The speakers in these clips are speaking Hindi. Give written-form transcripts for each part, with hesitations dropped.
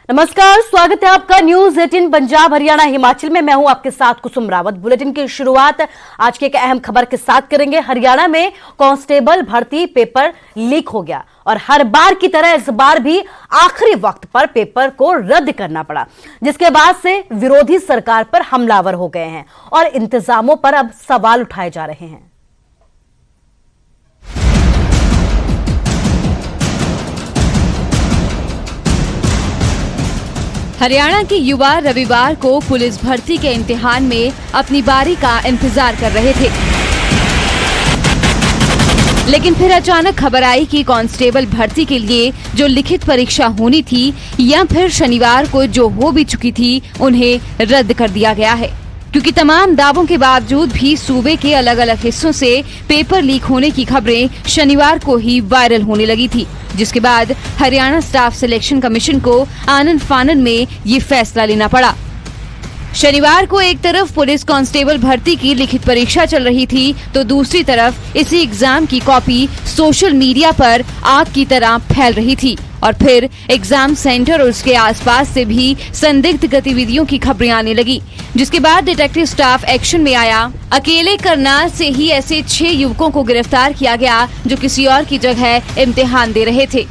नमस्कार, स्वागत है आपका न्यूज 18 पंजाब हरियाणा हिमाचल में। मैं हूं आपके साथ कुसुम रावत। बुलेटिन की शुरुआत आज की एक अहम खबर के साथ करेंगे। हरियाणा में कांस्टेबल भर्ती पेपर लीक हो गया और हर बार की तरह इस बार भी आखिरी वक्त पर पेपर को रद्द करना पड़ा, जिसके बाद से विरोधी सरकार पर हमलावर हो गए हैं और इंतजामों पर अब सवाल उठाए जा रहे हैं। हरियाणा के युवा रविवार को पुलिस भर्ती के इम्तिहान में अपनी बारी का इंतजार कर रहे थे, लेकिन फिर अचानक खबर आई कि कांस्टेबल भर्ती के लिए जो लिखित परीक्षा होनी थी या फिर शनिवार को जो हो भी चुकी थी, उन्हें रद्द कर दिया गया है। क्योंकि तमाम दावों के बावजूद भी सूबे के अलग अलग हिस्सों से पेपर लीक होने की खबरें शनिवार को ही वायरल होने लगी थी, जिसके बाद हरियाणा स्टाफ सिलेक्शन कमीशन को आनन फानन में ये फैसला लेना पड़ा। शनिवार को एक तरफ पुलिस कांस्टेबल भर्ती की लिखित परीक्षा चल रही थी, तो दूसरी तरफ इसी एग्जाम की कॉपी सोशल मीडिया पर आग की तरह फैल रही थी और फिर एग्जाम सेंटर और उसके आसपास से भी संदिग्ध गतिविधियों की खबरें आने लगी, जिसके बाद डिटेक्टिव स्टाफ एक्शन में आया। अकेले करनाल से ही ऐसे 6 युवकों को गिरफ्तार किया गया जो किसी और की जगह इम्तिहान दे रहे थे।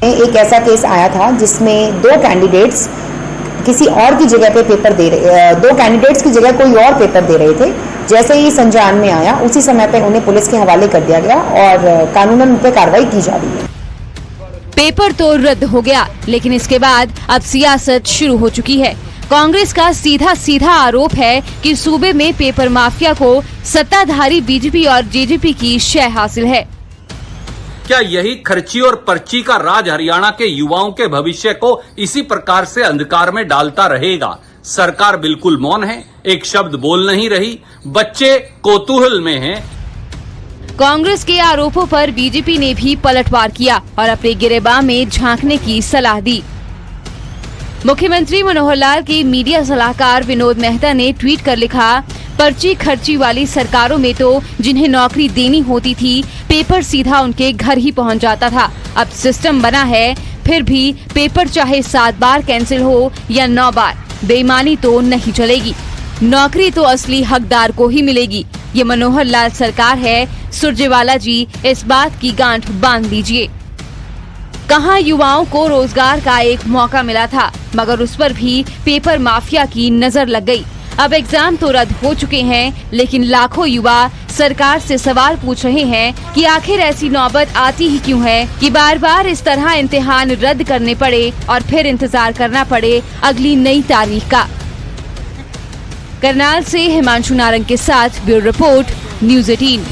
एक ऐसा केस आया था जिसमें 2 कैंडिडेट्स किसी और की जगह पे पेपर दे रहे, 2 कैंडिडेट्स की जगह कोई और पेपर दे रहे थे। जैसे ही संज्ञान में आया, उसी समय पे उन्हें पुलिस के हवाले कर दिया गया और कानूनन उन पे कार्रवाई की जा रही है। पेपर तो रद्द हो गया, लेकिन इसके बाद अब सियासत शुरू हो चुकी है। कांग्रेस का सीधा आरोप है कि सूबे में पेपर माफिया को सत्ताधारी बीजेपी और जेजेपी की शय हासिल है। क्या यही खर्ची और पर्ची का राज हरियाणा के युवाओं के भविष्य को इसी प्रकार से अंधकार में डालता रहेगा? सरकार बिल्कुल मौन है, एक शब्द बोल नहीं रही, बच्चे कौतूहल में हैं। कांग्रेस के आरोपों पर बीजेपी ने भी पलटवार किया और अपने गिरेबान में झांकने की सलाह दी। मुख्यमंत्री मनोहर लाल के मीडिया सलाहकार विनोद मेहता ने ट्वीट कर लिखा, पर्ची खर्ची वाली सरकारों में तो जिन्हें नौकरी देनी होती थी, पेपर सीधा उनके घर ही पहुंच जाता था। अब सिस्टम बना है, फिर भी पेपर चाहे 7 बार कैंसिल हो या 9 बार, बेईमानी तो नहीं चलेगी। नौकरी तो असली हकदार को ही मिलेगी। ये मनोहर लाल सरकार है। सुरजेवाला जी, इस बात की गांठ बांध लीजिए। कहां युवाओं को रोजगार का एक मौका मिला था, मगर उस पर भी पेपर माफिया की नजर लग गई। अब एग्जाम तो रद्द हो चुके हैं, लेकिन लाखों युवा सरकार से सवाल पूछ रहे हैं कि आखिर ऐसी नौबत आती ही क्यों है कि बार बार इस तरह इम्तिहान रद्द करने पड़े और फिर इंतजार करना पड़े अगली नई तारीख का। करनाल से हिमांशु नारंग के साथ ब्यूरो रिपोर्ट, न्यूज 18।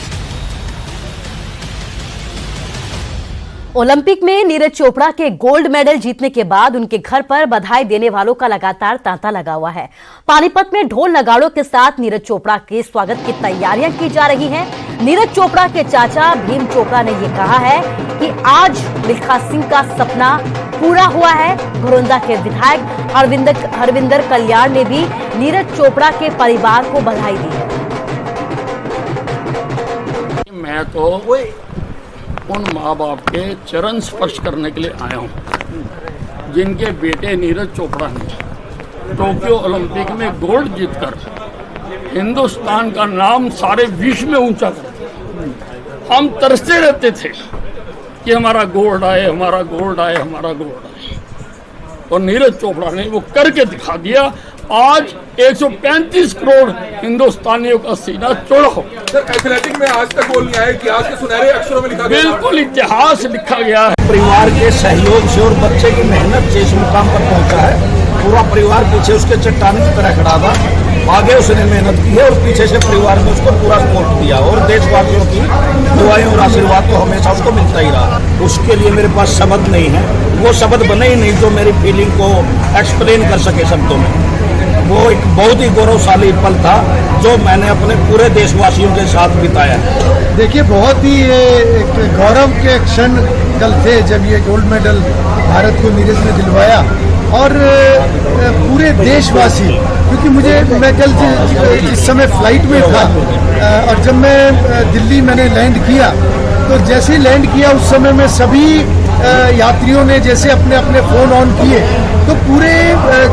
ओलंपिक में नीरज चोपड़ा के गोल्ड मेडल जीतने के बाद उनके घर पर बधाई देने वालों का लगातार तांता लगा हुआ है। पानीपत में ढोल नगाड़ों के साथ नीरज चोपड़ा के स्वागत की तैयारियां की जा रही हैं। नीरज चोपड़ा के चाचा भीम चोपड़ा ने यह कहा है कि आज मिल्खा सिंह का सपना पूरा हुआ है। घरौंदा के विधायक हरविंदर कल्याण ने भी नीरज चोपड़ा के परिवार को बधाई दी है। मैं तो उन माँ बाप के चरण स्पर्श करने के लिए आया हूँ जिनके बेटे नीरज चोपड़ा ने टोक्यो ओलंपिक में गोल्ड जीतकर हिंदुस्तान का नाम सारे विश्व में ऊंचा कर। हम तरसते रहते थे कि हमारा गोल्ड आए, हमारा गोल्ड आए, हमारा गोल्ड आए, और नीरज चोपड़ा ने वो करके दिखा दिया। आज 135 करोड़ हिंदुस्तानियों का सीना चौड़ा हो। सर, एथलेटिक में आज तक गोल नहीं आया, इतिहास के सुनहरे अक्षरों में लिखा गया। बिल्कुल इतिहास लिखा गया है। परिवार के सहयोग से और बच्चे की मेहनत से इस मुकाम पर पहुंचा है। पूरा परिवार पीछे उसके चट्टान की तरह खड़ा था, आगे उसने मेहनत की है और पीछे से परिवार ने उसको पूरा सपोर्ट दिया और देशवासियों की दुआएं और आशीर्वाद तो हमेशा उसको मिलता ही रहा। उसके लिए मेरे पास शब्द नहीं है, वो शब्द बने ही नहीं जो मेरी फीलिंग को एक्सप्लेन कर सके शब्दों में। वो एक बहुत ही गौरवशाली पल था जो मैंने अपने पूरे देशवासियों के साथ बिताया। देखिए, बहुत ही एक गौरव के क्षण कल थे जब ये गोल्ड मेडल भारत को नीरज ने दिलवाया और पूरे देशवासी, क्योंकि मैं कल जिस समय फ्लाइट में था और जब मैं दिल्ली मैंने लैंड किया, तो जैसे ही लैंड किया उस समय में सभी यात्रियों ने जैसे अपने अपने फोन ऑन किए तो पूरे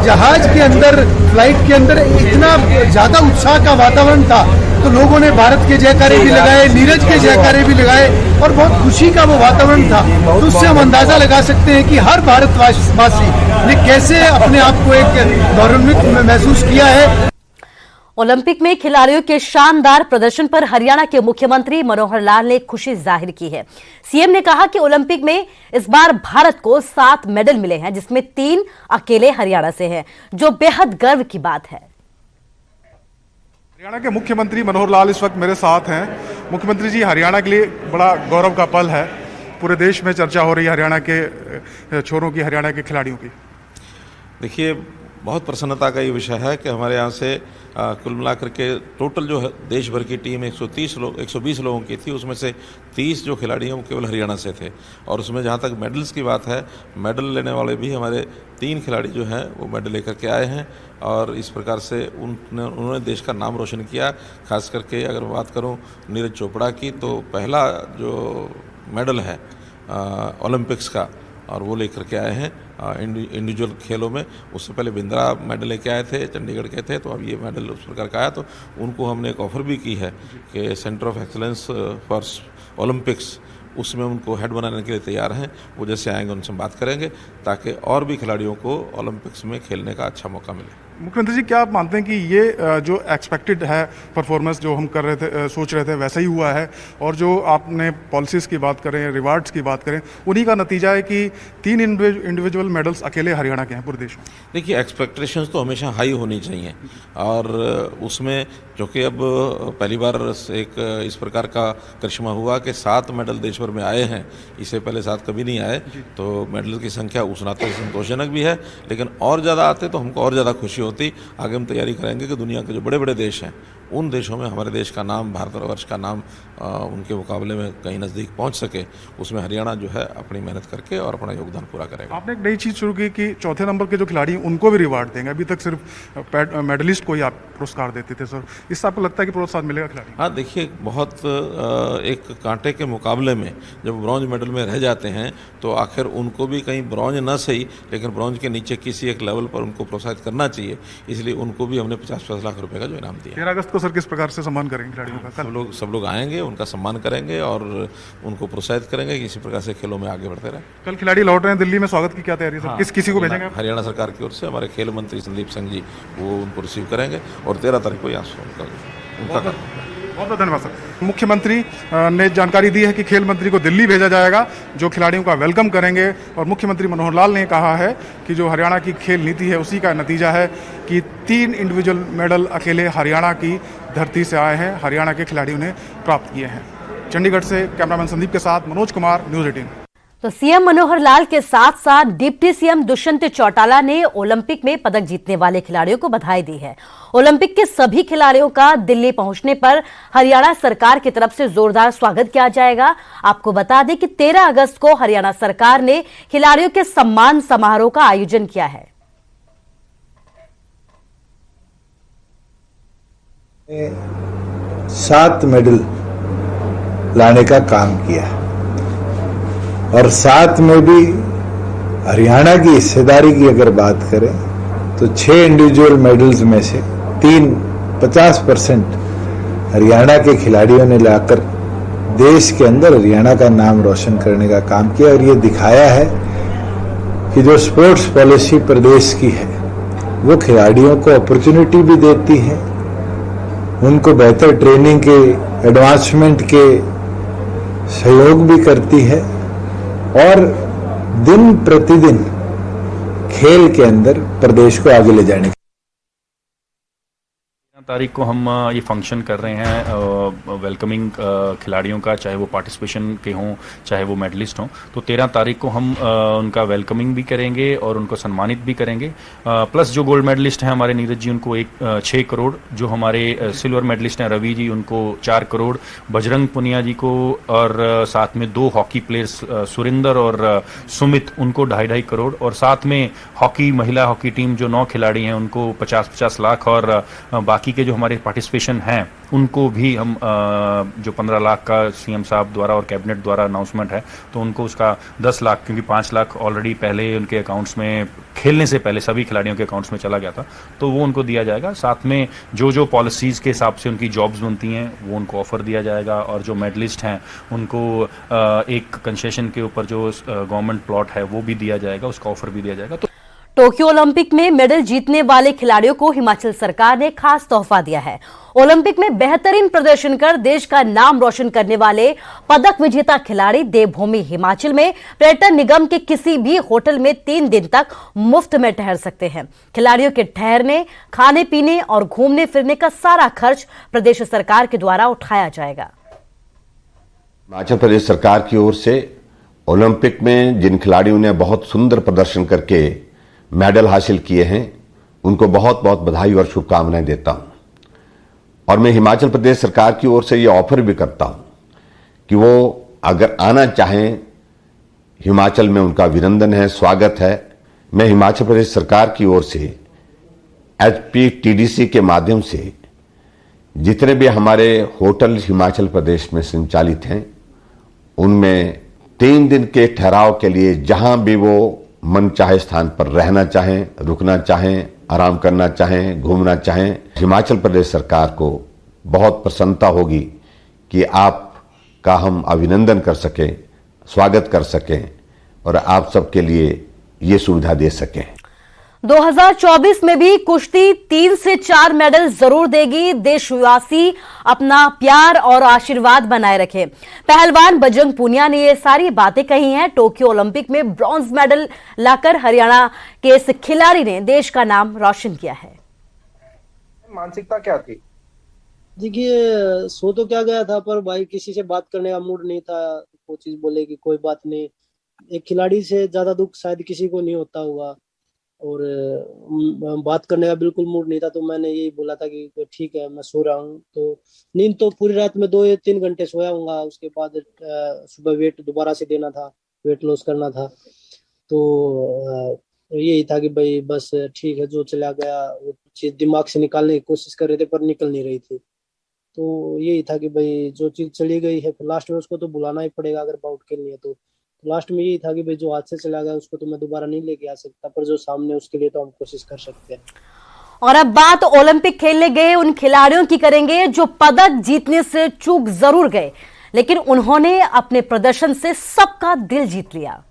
जहाज के अंदर, फ्लाइट के अंदर इतना ज्यादा उत्साह का वातावरण था, तो लोगों ने भारत के जयकारे भी लगाए, नीरज के जयकारे भी लगाए और बहुत खुशी का वो वातावरण था। तो उससे हम अंदाजा लगा सकते हैं कि हर भारतवासी ने कैसे अपने आप को एक गौरवान्वित महसूस किया है। ओलंपिक में खिलाड़ियों के शानदार प्रदर्शन पर हरियाणा के मुख्यमंत्री मनोहर लाल ने खुशी जाहिर की है। सीएम ने कहा कि ओलंपिक में इस बार भारत को 7 मेडल मिले हैं, जिसमें 3 अकेले हरियाणा से हैं, जो बेहद गर्व की बात है। हरियाणा के मुख्यमंत्री मनोहर लाल इस वक्त मेरे साथ हैं। मुख्यमंत्री जी, हरियाणा के लिए बड़ा गौरव का पल है, पूरे देश में चर्चा हो रही है हरियाणा के छोरों की, हरियाणा के खिलाड़ियों की। देखिए, बहुत प्रसन्नता का ये विषय है कि हमारे यहाँ से कुल मिलाकर के टोटल जो है देश भर की टीम 120 लोगों की थी, उसमें से 30 जो खिलाड़ी हैं वो केवल हरियाणा से थे। और उसमें जहाँ तक मेडल्स की बात है, मेडल लेने वाले भी हमारे 3 खिलाड़ी जो हैं वो मेडल लेकर के आए हैं और इस प्रकार से उन्होंने देश का नाम रोशन किया। खास करके अगर बात करूँ नीरज चोपड़ा की, तो पहला जो मेडल है ओलंपिक्स का और वो लेकर के आए हैं इंडिविजुअल खेलों में। उससे पहले बिंद्रा मेडल लेके आए थे, चंडीगढ़ के थे, तो अब ये मेडल उस प्रकार का आया। तो उनको हमने एक ऑफ़र भी की है कि centre of excellence for Olympics, उसमें उनको हेड बनाने के लिए तैयार हैं। वो जैसे आएंगे उनसे हम बात करेंगे ताकि और भी खिलाड़ियों को ओलंपिक्स में खेलने का अच्छा मौका मिले। मुख्यमंत्री जी, क्या आप मानते हैं कि ये जो एक्सपेक्टेड है परफॉर्मेंस जो हम कर रहे थे, सोच रहे थे, वैसा ही हुआ है? और जो आपने पॉलिसीज़ की बात करें, रिवार्ड्स की बात करें, उन्हीं का नतीजा है कि 3 इंडिविजुअल मेडल्स अकेले हरियाणा के हैं पूरे देश में? देखिए, एक्सपेक्टेशंस तो हमेशा हाई होनी चाहिए और उसमें जो कि अब पहली बार एक इस प्रकार का करिश्मा हुआ कि 7 मेडल देश भर में आए हैं। इससे पहले 7 कभी नहीं आए, तो मेडल की संख्या उस नाते संतोषजनक भी है, लेकिन और ज़्यादा आते तो हमको और ज़्यादा खुशी होती। आगे हम तैयारी करेंगे कि दुनिया के जो बड़े बड़े देश हैं उन देशों में हमारे देश का नाम, भारतवर्ष का नाम उनके मुकाबले में कहीं नज़दीक पहुंच सके। उसमें हरियाणा जो है अपनी मेहनत करके और अपना योगदान पूरा करेगा। आपने एक नई चीज़ शुरू की कि चौथे नंबर के जो खिलाड़ी हैं उनको भी रिवार्ड देंगे। अभी तक सिर्फ मेडलिस्ट को ही आप पुरस्कार देते थे सर, इससे आपको लगता है कि प्रोत्साहन मिलेगा खिलाड़ी? हाँ, देखिए, बहुत एक कांटे के मुकाबले में जब ब्रॉन्ज मेडल में रह जाते हैं तो आखिर उनको भी कहीं ब्रॉन्ज न सही, लेकिन ब्रॉन्ज के नीचे किसी एक लेवल पर उनको प्रोत्साहित करना चाहिए। इसलिए उनको भी हमने 50-50 लाख रुपए का जो इनाम दिया। 13 अगस्त को सर किस प्रकार से सम्मान करेंगे खिलाड़ियों का? सब लोग आएंगे, उनका सम्मान करेंगे और उनको प्रोत्साहित करेंगे कि इसी प्रकार से खेलों में आगे बढ़ते रहे। कल खिलाड़ी लौट रहे हैं दिल्ली में, स्वागत की क्या तैयारी है? किसी को भेजेंगे? हरियाणा सरकार की ओर से हमारे खेल मंत्री संदीप सिंह जी वो उनको रिसीव करेंगे और 13 तारीख को यहाँ उनका बहुत बहुत धन्यवाद सर। मुख्यमंत्री ने जानकारी दी है कि खेल मंत्री को दिल्ली भेजा जाएगा, जो खिलाड़ियों का वेलकम करेंगे। और मुख्यमंत्री मनोहर लाल ने कहा है कि जो हरियाणा की खेल नीति है उसी का नतीजा है कि 3 इंडिविजुअल मेडल अकेले हरियाणा की धरती से आए हैं, हरियाणा के खिलाड़ियों ने प्राप्त किए हैं। चंडीगढ़ से कैमरामैन संदीप के साथ मनोज कुमार, न्यूज़ 18। तो सीएम मनोहर लाल के साथ साथ डिप्टी सीएम दुष्यंत चौटाला ने ओलंपिक में पदक जीतने वाले खिलाड़ियों को बधाई दी है। ओलंपिक के सभी खिलाड़ियों का दिल्ली पहुंचने पर हरियाणा सरकार की तरफ से जोरदार स्वागत किया जाएगा। आपको बता दें कि 13 अगस्त को हरियाणा सरकार ने खिलाड़ियों के सम्मान समारोह का आयोजन किया है। 7 मेडल लाने का काम किया और 7 में भी हरियाणा की हिस्सेदारी की अगर बात करें तो 6 इंडिविजुअल मेडल्स में से 50% हरियाणा के खिलाड़ियों ने लाकर देश के अंदर हरियाणा का नाम रोशन करने का काम किया। और ये दिखाया है कि जो स्पोर्ट्स पॉलिसी प्रदेश की है वो खिलाड़ियों को अपॉर्चुनिटी भी देती है, उनको बेहतर ट्रेनिंग के, एडवांसमेंट के सहयोग भी करती है और दिन प्रतिदिन खेल के अंदर प्रदेश को आगे ले जाने की। तारीख को हम ये फंक्शन कर रहे हैं वेलकमिंग खिलाड़ियों का, चाहे वो पार्टिसिपेशन के हों चाहे वो मेडलिस्ट हों। तो 13 तारीख को हम उनका वेलकमिंग भी करेंगे और उनको सम्मानित भी करेंगे। प्लस जो गोल्ड मेडलिस्ट हैं हमारे नीरज जी, उनको 6 करोड़, जो हमारे सिल्वर मेडलिस्ट हैं रवि जी, उनको 4 करोड़, बजरंग पुनिया जी को, और साथ में 2 हॉकी प्लेयर्स सुरिंदर और सुमित, उनको 2.5 करोड़, और साथ में हॉकी, महिला हॉकी टीम जो 9 खिलाड़ी हैं उनको 50-50 लाख, और बाकी के जो हमारे पार्टिसिपेशन हैं उनको भी हम जो 15 लाख का सीएम साहब द्वारा और कैबिनेट द्वारा अनाउंसमेंट है, तो उनको उसका 10 लाख, क्योंकि 5 लाख ऑलरेडी पहले उनके अकाउंट्स में, खेलने से पहले सभी खिलाड़ियों के अकाउंट्स में चला गया था, तो वो उनको दिया जाएगा। साथ में जो पॉलिसीज़ के हिसाब से उनकी जॉब्स बनती हैं वो उनको ऑफर दिया जाएगा, और जो मेडलिस्ट हैं उनको एक कंसेशन के ऊपर जो गवर्नमेंट प्लॉट है वो भी दिया जाएगा, उसका ऑफर भी दिया जाएगा। तो टोक्यो ओलंपिक में मेडल जीतने वाले खिलाड़ियों को हिमाचल सरकार ने खास तोहफा दिया है। ओलंपिक में बेहतरीन प्रदर्शन कर देश का नाम रोशन करने वाले पदक विजेता खिलाड़ी देवभूमि हिमाचल में पर्यटन निगम के किसी भी होटल में 3 दिन तक मुफ्त में ठहर सकते हैं। खिलाड़ियों के ठहरने, खाने पीने और घूमने फिरने का सारा खर्च प्रदेश सरकार के द्वारा उठाया जाएगा। हिमाचल प्रदेश सरकार की ओर से ओलंपिक में जिन खिलाड़ियों ने बहुत सुंदर प्रदर्शन करके मेडल हासिल किए हैं, उनको बहुत बहुत बधाई और शुभकामनाएं देता हूं। और मैं हिमाचल प्रदेश सरकार की ओर से ये ऑफर भी करता हूं कि वो अगर आना चाहें, हिमाचल में उनका अभिनंदन है, स्वागत है। मैं हिमाचल प्रदेश सरकार की ओर से HPTDC के माध्यम से जितने भी हमारे होटल हिमाचल प्रदेश में संचालित हैं, उनमें 3 दिन के ठहराव के लिए जहां भी वो मन चाहे स्थान पर रहना चाहें, रुकना चाहें, आराम करना चाहें, घूमना चाहें, हिमाचल प्रदेश सरकार को बहुत प्रसन्नता होगी कि आपका हम अभिनंदन कर सकें, स्वागत कर सकें और आप सबके लिए ये सुविधा दे सकें। 2024 में भी कुश्ती 3 से 4 मेडल जरूर देगी। देशवासी अपना प्यार और आशीर्वाद बनाए रखें। पहलवान बजरंग पूनिया ने ये सारी बातें कही हैं। टोक्यो ओलंपिक में ब्रॉन्ज मेडल लाकर हरियाणा के इस खिलाड़ी ने देश का नाम रोशन किया है। मानसिकता क्या थी? देखिए, सो तो क्या गया था, पर भाई किसी से बात करने का मूड नहीं था। वो चीज बोले कि कोई बात नहीं। एक खिलाड़ी से ज्यादा दुख शायद किसी को नहीं होता होगा, और बात करने का बिल्कुल मूड नहीं था। तो मैंने यही बोला था कि ठीक है, मैं सो रहा हूँ। तो नींद तो पूरी रात में 2 या 3 घंटे सोया हूँगा। उसके बाद सुबह वेट दोबारा से देना था, वेट लॉस करना था। तो यही था कि भाई बस ठीक है, जो चला गया वो चीज दिमाग से निकालने की कोशिश कर रहे थे, पर निकल नहीं रही थी। तो यही था कि भाई जो चीज चली गई है, लास्ट में उसको तो बुलाना ही पड़ेगा अगर बाउट खेलनी है। तो लास्ट में यही था कि भाई जो हाथ से चला गया उसको तो मैं दोबारा नहीं लेके आ सकता, पर जो सामने उसके लिए तो हम कोशिश कर सकते हैं। और अब बात ओलंपिक खेलने गए उन खिलाड़ियों की करेंगे जो पदक जीतने से चूक जरूर गए, लेकिन उन्होंने अपने प्रदर्शन से सबका दिल जीत लिया।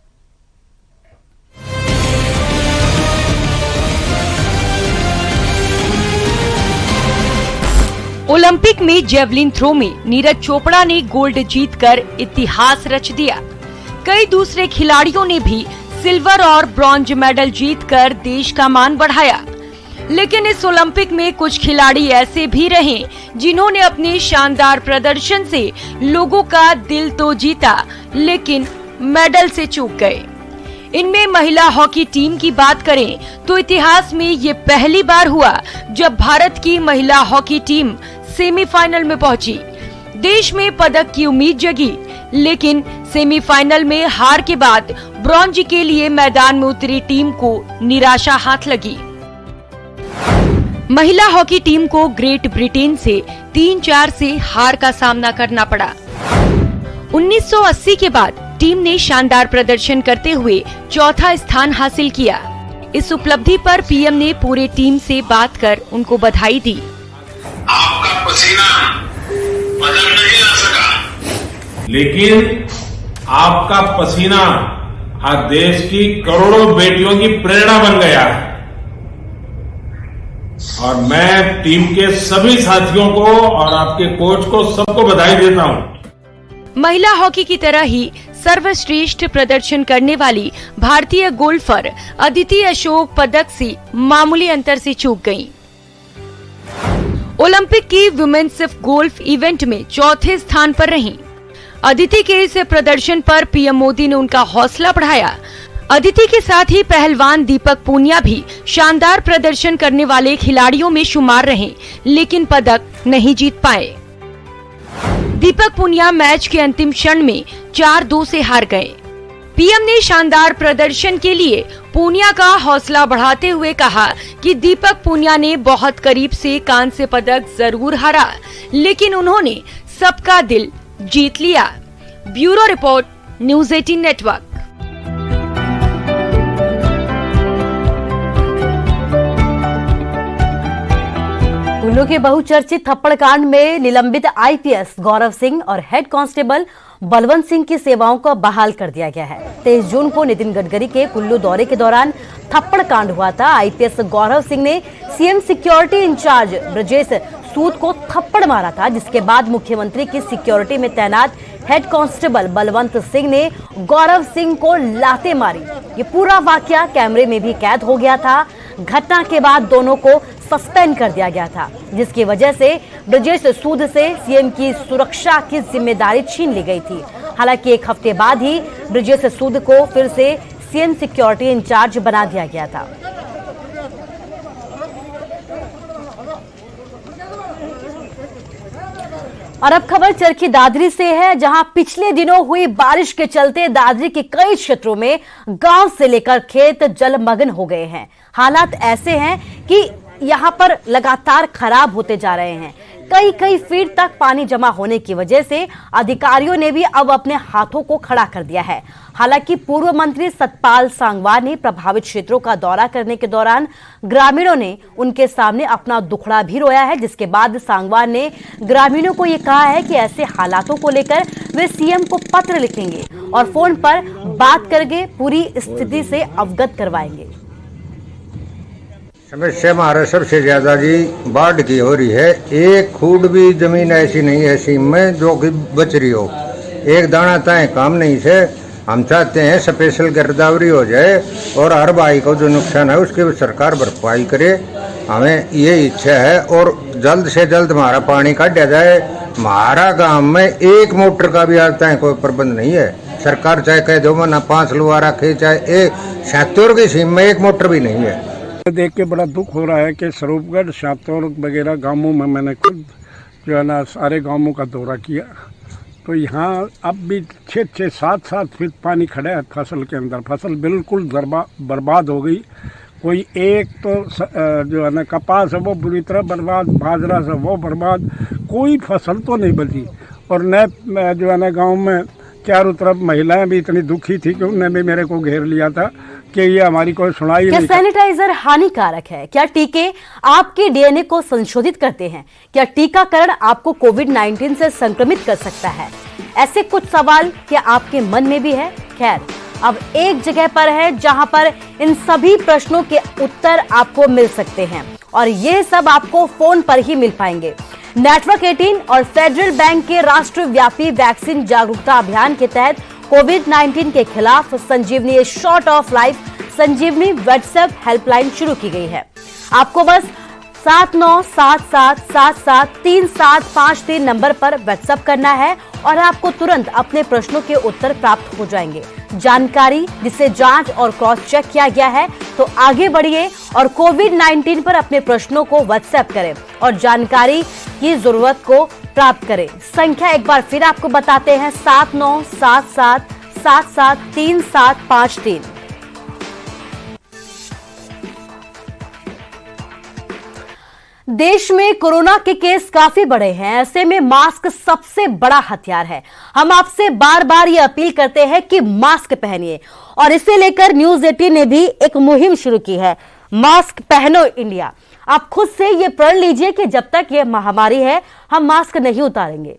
ओलंपिक में जेवलिन थ्रो में नीरज चोपड़ा ने गोल्ड जीतकर इतिहास रच दिया। कई दूसरे खिलाड़ियों ने भी सिल्वर और ब्रॉन्ज मेडल जीतकर देश का मान बढ़ाया। लेकिन इस ओलंपिक में कुछ खिलाड़ी ऐसे भी रहे जिन्होंने अपने शानदार प्रदर्शन से लोगों का दिल तो जीता, लेकिन मेडल से चूक गए। इनमें महिला हॉकी टीम की बात करें तो इतिहास में ये पहली बार हुआ जब भारत की महिला हॉकी टीम सेमीफाइनल में पहुंची। देश में पदक की उम्मीद जगी, लेकिन सेमीफाइनल में हार के बाद ब्रॉन्ज के लिए मैदान में उतरी टीम को निराशा हाथ लगी। महिला हॉकी टीम को ग्रेट ब्रिटेन से 3-4 से हार का सामना करना पड़ा। 1980 के बाद टीम ने शानदार प्रदर्शन करते हुए 4था स्थान हासिल किया। इस उपलब्धि पर पीएम ने पूरे टीम से बात कर उनको बधाई दी। आपका पसीना पदक नहीं ला सका, लेकिन आपका पसीना आज देश की करोड़ों बेटियों की प्रेरणा बन गया है। और मैं टीम के सभी साथियों को और आपके कोच को सबको बधाई देता हूं। महिला हॉकी की तरह ही सर्वश्रेष्ठ प्रदर्शन करने वाली भारतीय गोल्फर अदिति अशोक पदक से मामूली अंतर से चूक गयीं। ओलंपिक की वुमेन्स गोल्फ इवेंट में 4थे स्थान पर रहीं। अदिति के इस प्रदर्शन पर पीएम मोदी ने उनका हौसला बढ़ाया। अदिति के साथ ही पहलवान दीपक पूनिया भी शानदार प्रदर्शन करने वाले खिलाड़ियों में शुमार रहे, लेकिन पदक नहीं जीत पाए। दीपक पूनिया मैच के अंतिम क्षण में 4-2 से हार गए। पीएम ने शानदार प्रदर्शन के लिए पूनिया का हौसला बढ़ाते हुए कहा कि दीपक पूनिया ने बहुत करीब से कांस्य पदक जरूर हारा, लेकिन उन्होंने सबका दिल जीत लिया। Bureau report, news 18 network. Kullu के बहुचर्चित थप्पड़ कांड में निलंबित आईपीएस गौरव सिंह और हेड कांस्टेबल बलवंत सिंह की सेवाओं को बहाल कर दिया गया है। 23 जून को नितिन गडकरी के कुल्लू दौरे के दौरान थप्पड़ कांड हुआ था। आईपीएस गौरव सिंह ने सीएम सिक्योरिटी इंचार्ज ब्रजेश सूद को थप्पड़ मारा था, जिसके बाद मुख्यमंत्री की सिक्योरिटी में तैनात हेड कांस्टेबल बलवंत सिंह ने गौरव सिंह को लाते मारी। ये पूरा वाकया कैमरे में भी कैद हो गया था। घटना के बाद दोनों को सस्पेंड कर दिया गया था, जिसकी वजह से ब्रजेश सूद से सीएम की सुरक्षा की जिम्मेदारी छीन ली गई थी। हालांकि एक हफ्ते बाद ही ब्रजेश सूद को फिर से सीएम सिक्योरिटी इंचार्ज बना दिया गया था। और अब खबर चरखी दादरी से है, जहां पिछले दिनों हुई बारिश के चलते दादरी के कई क्षेत्रों में गांव से लेकर खेत जलमग्न हो गए हैं। हालात ऐसे हैं कि यहां पर लगातार खराब होते जा रहे हैं। कई फीट तक पानी जमा होने की वजह से अधिकारियों ने भी अब अपने हाथों को खड़ा कर दिया है। हालांकि पूर्व मंत्री सतपाल सांगवान ने प्रभावित क्षेत्रों का दौरा करने के दौरान ग्रामीणों ने उनके सामने अपना दुखड़ा भी रोया है, जिसके बाद सांगवान ने ग्रामीणों को ये कहा है कि ऐसे हालातों को लेकर वे सीएम को पत्र लिखेंगे और फोन पर बात करके पूरी स्थिति से अवगत करवाएंगे। समस्या हमारा सबसे ज्यादा जी बाढ़ की हो रही है। एक खूड भी जमीन ऐसी नहीं है सीम में जो कि बच रही हो, एक दाना ताए काम नहीं से। हम चाहते हैं स्पेशल गिरदावरी हो जाए और हर भाई को जो नुकसान है उसकी सरकार भरपाई करे। हमें ये इच्छा है और जल्द से जल्द हमारा पानी काटा जाए। हमारा गांव में एक मोटर का भी आज तक कोई प्रबंध नहीं है। सरकार चाहे कह दो मना 5 लुआ रखे, चाहे एक 76 की सीम में एक मोटर भी नहीं है। देख के बड़ा दुख हो रहा है कि स्वरूपगढ़, शातौर वगैरह गांवों में मैंने खुद जो है ना सारे गांवों का दौरा किया, तो यहाँ अब भी 6-6, 7-7 फीट पानी खड़ा है फसल के अंदर। फसल बिल्कुल बर्बाद हो गई। कोई एक तो जो है ना कपास है वो बुरी तरह बर्बाद, बाजरा से वो बर्बाद, कोई फसल तो नहीं बची। और न जो है ना गाँव में चारों तरफ महिलाएं भी इतनी दुखी थी कि उन्होंने भी मेरे को घेर लिया था कि ये हमारी कोई सुनाई नहीं। क्या सैनिटाइजर हानिकारक है? क्या टीके आपके डीएनए को संशोधित करते हैं? क्या टीकाकरण आपको कोविड-19 से संक्रमित कर सकता है? ऐसे कुछ सवाल क्या आपके मन में भी है? खैर, अब एक जगह पर है जहां पर इन सभी प्रश्नों के उत्तर आपको मिल सकते हैं और ये सब आपको फोन पर ही मिल पाएंगे। नेटवर्क 18 और फेडरल बैंक के राष्ट्रव्यापी वैक्सीन जागरूकता अभियान के तहत कोविड-19 के खिलाफ Sanjeevani shot of life Sanjeevani WhatsApp helpline शुरू की गई है। आपको बस 7977773753 नंबर पर व्हाट्सएप करना है और आपको तुरंत अपने प्रश्नों के उत्तर प्राप्त हो जाएंगे। जानकारी जिसे जांच और क्रॉस चेक किया गया है, तो आगे बढ़िए और कोविड-19 पर अपने प्रश्नों को व्हाट्सएप करें और जानकारी की जरूरत को प्राप्त करें। संख्या एक बार फिर आपको बताते हैं 7977773753। देश में कोरोना के केस काफी बढ़े हैं। ऐसे में मास्क सबसे बड़ा हथियार है। हम आपसे बार बार ये अपील करते हैं कि मास्क पहनिए और इसे लेकर न्यूज़ 18 ने भी एक मुहिम शुरू की है, मास्क पहनो इंडिया। आप खुद से ये प्रण लीजिए कि जब तक ये महामारी है हम मास्क नहीं उतारेंगे।